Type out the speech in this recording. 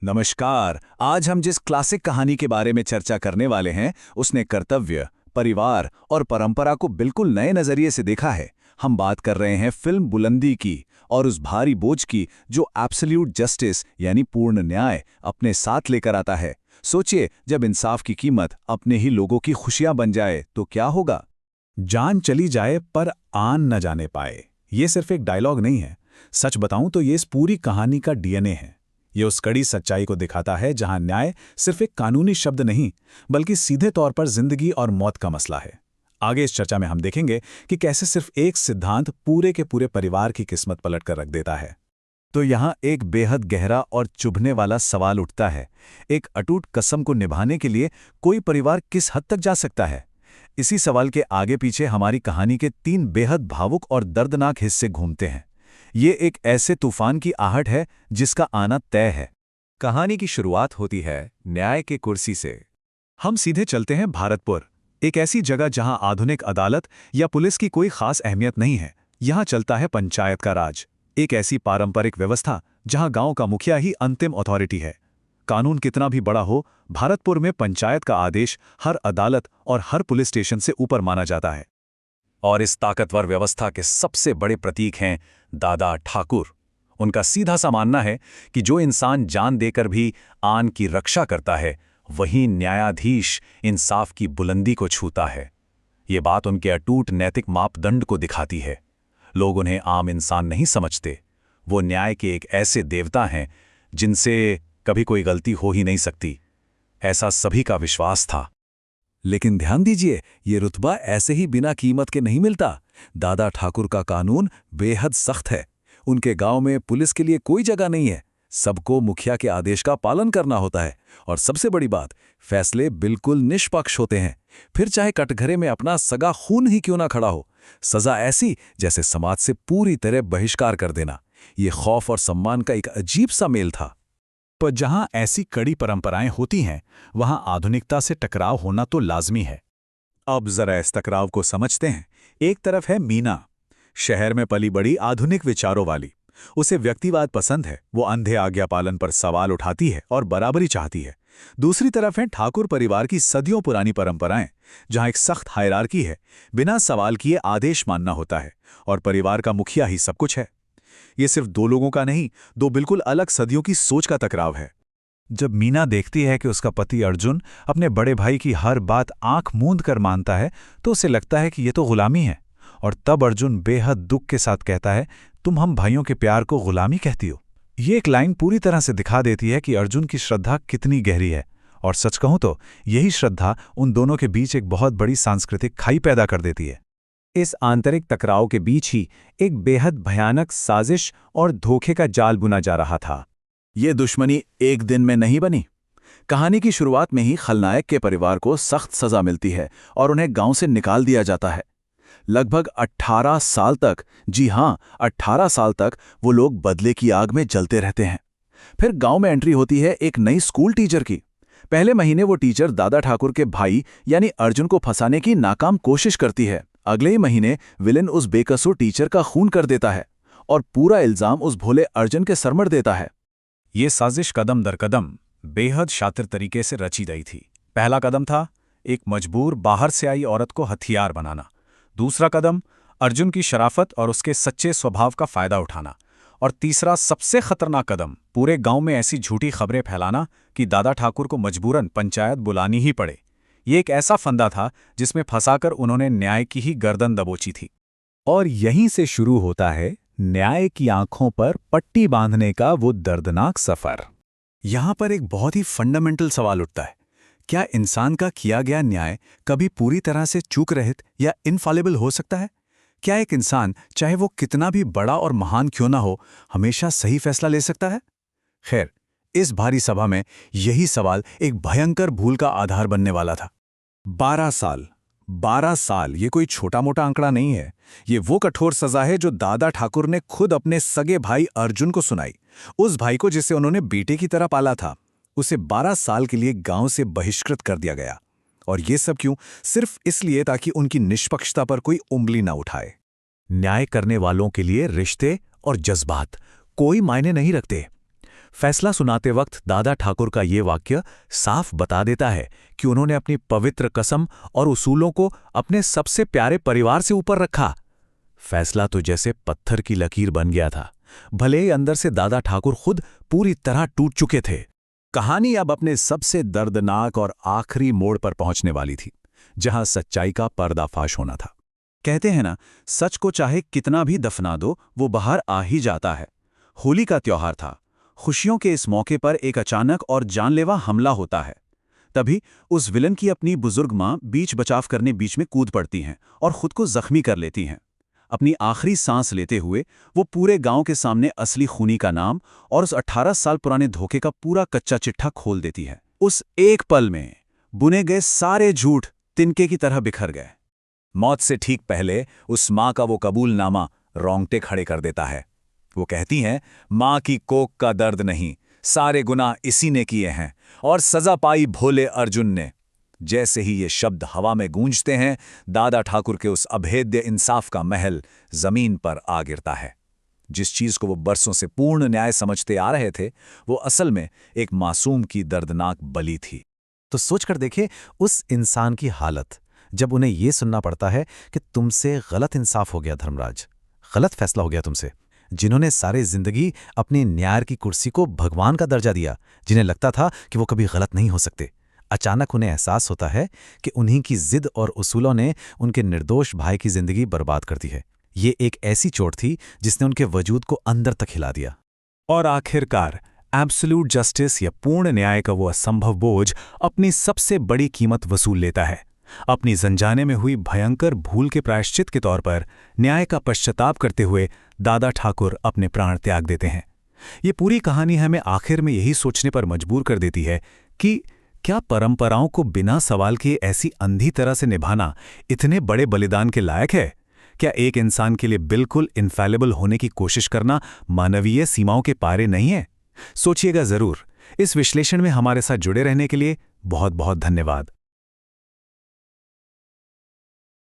नमस्कार। आज हम जिस क्लासिक कहानी के बारे में चर्चा करने वाले हैं उसने कर्तव्य, परिवार और परंपरा को बिल्कुल नए नजरिए से देखा है। हम बात कर रहे हैं फिल्म बुलंदी की और उस भारी बोझ की जो एब्सोल्यूट जस्टिस यानी पूर्ण न्याय अपने साथ लेकर आता है। सोचिए, जब इंसाफ की कीमत अपने ही लोगों की खुशियां बन जाए तो क्या होगा। जान चली जाए पर आन न जाने पाए, ये सिर्फ एक डायलॉग नहीं है। सच बताऊं तो ये इस पूरी कहानी का डीएनए है। ये उस कड़ी सच्चाई को दिखाता है जहां न्याय सिर्फ एक कानूनी शब्द नहीं, बल्कि सीधे तौर पर जिंदगी और मौत का मसला है। आगे इस चर्चा में हम देखेंगे कि कैसे सिर्फ एक सिद्धांत पूरे के पूरे परिवार की किस्मत पलट कर रख देता है। तो यहाँ एक बेहद गहरा और चुभने वाला सवाल उठता है, एक अटूट कसम को निभाने के लिए कोई परिवार किस हद तक जा सकता है। इसी सवाल के आगे पीछे हमारी कहानी के 3 बेहद भावुक और दर्दनाक हिस्से घूमते हैं। ये एक ऐसे तूफान की आहट है जिसका आना तय है। कहानी की शुरुआत होती है न्याय के कुर्सी से। हम सीधे चलते हैं भारतपुर, एक ऐसी जगह जहां आधुनिक अदालत या पुलिस की कोई खास अहमियत नहीं है। यहां चलता है पंचायत का राज, एक ऐसी पारंपरिक व्यवस्था जहां गांव का मुखिया ही अंतिम अथॉरिटी है। कानून कितना भी बड़ा हो, भारतपुर में पंचायत का आदेश हर अदालत और हर पुलिस स्टेशन से ऊपर माना जाता है। और इस ताकतवर व्यवस्था के सबसे बड़े प्रतीक हैं दादा ठाकुर। उनका सीधा सा मानना है कि जो इंसान जान देकर भी आन की रक्षा करता है, वही न्यायाधीश इंसाफ की बुलंदी को छूता है। ये बात उनके अटूट नैतिक मापदंड को दिखाती है। लोग उन्हें आम इंसान नहीं समझते, वो न्याय के एक ऐसे देवता हैं जिनसे कभी कोई गलती हो ही नहीं सकती। ऐसा सभी का विश्वास था। लेकिन ध्यान दीजिए, ये रुतबा ऐसे ही बिना कीमत के नहीं मिलता। दादा ठाकुर का कानून बेहद सख्त है। उनके गांव में पुलिस के लिए कोई जगह नहीं है। सबको मुखिया के आदेश का पालन करना होता है। और सबसे बड़ी बात, फैसले बिल्कुल निष्पक्ष होते हैं। फिर चाहे कटघरे में अपना सगा खून ही क्यों ना खड़ा हो, सजा ऐसी जैसे समाज से पूरी तरह बहिष्कार कर देना। ये खौफ और सम्मान का एक अजीब सा मेल था। पर जहां ऐसी कड़ी परंपराएं होती हैं, वहां आधुनिकता से टकराव होना तो लाजमी है। अब जरा इस टकराव को समझते हैं। एक तरफ है मीना, शहर में पली बड़ी आधुनिक विचारों वाली। उसे व्यक्तिवाद पसंद है, वो अंधे आज्ञा पालन पर सवाल उठाती है और बराबरी चाहती है। दूसरी तरफ है ठाकुर परिवार की सदियों पुरानी परंपराएं, जहां एक सख्त हायरार्की है, बिना सवाल किए आदेश मानना होता है और परिवार का मुखिया ही सब कुछ है। ये सिर्फ 2 लोगों का नहीं, 2 बिल्कुल अलग सदियों की सोच का टकराव है। जब मीना देखती है कि उसका पति अर्जुन अपने बड़े भाई की हर बात आंख मूंद कर मानता है, तो उसे लगता है कि ये तो गुलामी है। और तब अर्जुन बेहद दुख के साथ कहता है, तुम हम भाइयों के प्यार को गुलामी कहती हो। ये एक लाइन पूरी तरह से दिखा देती है कि अर्जुन की श्रद्धा कितनी गहरी है। और सच कहूं तो यही श्रद्धा उन दोनों के बीच एक बहुत बड़ी सांस्कृतिक खाई पैदा कर देती है। इस आंतरिक टकराव के बीच ही एक बेहद भयानक साजिश और धोखे का जाल बुना जा रहा था। ये दुश्मनी एक दिन में नहीं बनी। कहानी की शुरुआत में ही खलनायक के परिवार को सख्त सजा मिलती है और उन्हें गांव से निकाल दिया जाता है। लगभग 18 साल तक, जी हां, 18 साल तक वो लोग बदले की आग में जलते रहते हैं। फिर गांव में एंट्री होती है एक नई स्कूल टीचर की। पहले महीने वो टीचर दादा ठाकुर के भाई यानी अर्जुन को फंसाने की नाकाम कोशिश करती है। अगले ही महीने विलेन उस बेकसूर टीचर का खून कर देता है और पूरा इल्जाम उस भोले अर्जुन के सर मढ़ देता है। ये साजिश कदम दर कदम बेहद शातिर तरीके से रची गई थी। पहला कदम था एक मजबूर बाहर से आई औरत को हथियार बनाना। दूसरा कदम अर्जुन की शराफत और उसके सच्चे स्वभाव का फायदा उठाना। और तीसरा सबसे खतरनाक कदम पूरे गांव में ऐसी झूठी खबरें फैलाना कि दादा ठाकुर को मजबूरन पंचायत बुलानी ही पड़े। ये एक ऐसा फंदा था जिसमें फंसाकर उन्होंने न्याय की ही गर्दन दबोची थी। और यहीं से शुरू होता है न्याय की आंखों पर पट्टी बांधने का वो दर्दनाक सफर। यहां पर एक बहुत ही फंडामेंटल सवाल उठता है, क्या इंसान का किया गया न्याय कभी पूरी तरह से चूक रहित या इनफॉलिबल हो सकता है? क्या एक इंसान, चाहे वो कितना भी बड़ा और महान क्यों ना हो, हमेशा सही फैसला ले सकता है? खैर, इस भारी सभा में यही सवाल एक भयंकर भूल का आधार बनने वाला था। 12 साल ये कोई छोटा मोटा आंकड़ा नहीं है। ये वो कठोर सजा है जो दादा ठाकुर ने खुद अपने सगे भाई अर्जुन को सुनाई। उस भाई को जिसे उन्होंने बेटे की तरह पाला था, उसे 12 साल के लिए गांव से बहिष्कृत कर दिया गया। और ये सब क्यों? सिर्फ इसलिए ताकि उनकी निष्पक्षता पर कोई उंगली ना उठाए। न्याय करने वालों के लिए रिश्ते और जज्बात कोई मायने नहीं रखते। फैसला सुनाते वक्त दादा ठाकुर का ये वाक्य साफ बता देता है कि उन्होंने अपनी पवित्र कसम और उसूलों को अपने सबसे प्यारे परिवार से ऊपर रखा। फैसला तो जैसे पत्थर की लकीर बन गया था, भले ही अंदर से दादा ठाकुर खुद पूरी तरह टूट चुके थे। कहानी अब अपने सबसे दर्दनाक और आखिरी मोड़ पर पहुंचने वाली थी, जहां सच्चाई का पर्दाफाश होना था। कहते हैं ना, सच को चाहे कितना भी दफना दो, वो बाहर आ ही जाता है। होली का त्योहार था। खुशियों के इस मौके पर एक अचानक और जानलेवा हमला होता है। तभी उस विलन की अपनी बुजुर्ग मां बीच बचाव करने बीच में कूद पड़ती हैं और खुद को जख्मी कर लेती हैं। अपनी आखिरी सांस लेते हुए वो पूरे गांव के सामने असली खूनी का नाम और उस 18 साल पुराने धोखे का पूरा कच्चा चिट्ठा खोल देती है। उस एक पल में बुने गए सारे झूठ तिनके की तरह बिखर गए। मौत से ठीक पहले उस मां का वो कबूलनामा रोंगटे खड़े कर देता है। वो कहती हैं, मां की कोख का दर्द नहीं, सारे गुनाह इसी ने किए हैं और सजा पाई भोले अर्जुन ने। जैसे ही ये शब्द हवा में गूंजते हैं, दादा ठाकुर के उस अभेद्य इंसाफ का महल जमीन पर आ गिरता है। जिस चीज को वो बरसों से पूर्ण न्याय समझते आ रहे थे, वो असल में एक मासूम की दर्दनाक बलि थी। तो सोचकर देखें उस इंसान की हालत, जब उन्हें यह सुनना पड़ता है कि तुमसे गलत इंसाफ हो गया धर्मराज, गलत फैसला हो गया तुमसे। जिन्होंने सारे जिंदगी अपनी न्याय की कुर्सी को भगवान का दर्जा दिया, जिन्हें लगता था कि वो कभी गलत नहीं हो सकते, अचानक उन्हें एहसास होता है कि उन्हीं की जिद और उसूलों ने उनके निर्दोष भाई की जिंदगी बर्बाद कर दी है। ये एक ऐसी चोट थी जिसने उनके वजूद को अंदर तक हिला दिया। और आखिरकार एब्सोल्यूट जस्टिस या पूर्ण न्याय का वो असंभव बोझ अपनी सबसे बड़ी कीमत वसूल लेता है। अपनी जंजाने में हुई भयंकर भूल के प्रायश्चित के तौर पर न्याय का पश्चाताप करते हुए दादा ठाकुर अपने प्राण त्याग देते हैं। ये पूरी कहानी हमें आखिर में यही सोचने पर मजबूर कर देती है कि क्या परंपराओं को बिना सवाल किए ऐसी अंधी तरह से निभाना इतने बड़े बलिदान के लायक है? क्या एक इंसान के लिए बिल्कुल इनफैलेबल होने की कोशिश करना मानवीय सीमाओं के पारे नहीं है? सोचिएगा जरूर। इस विश्लेषण में हमारे साथ जुड़े रहने के लिए बहुत बहुत धन्यवाद।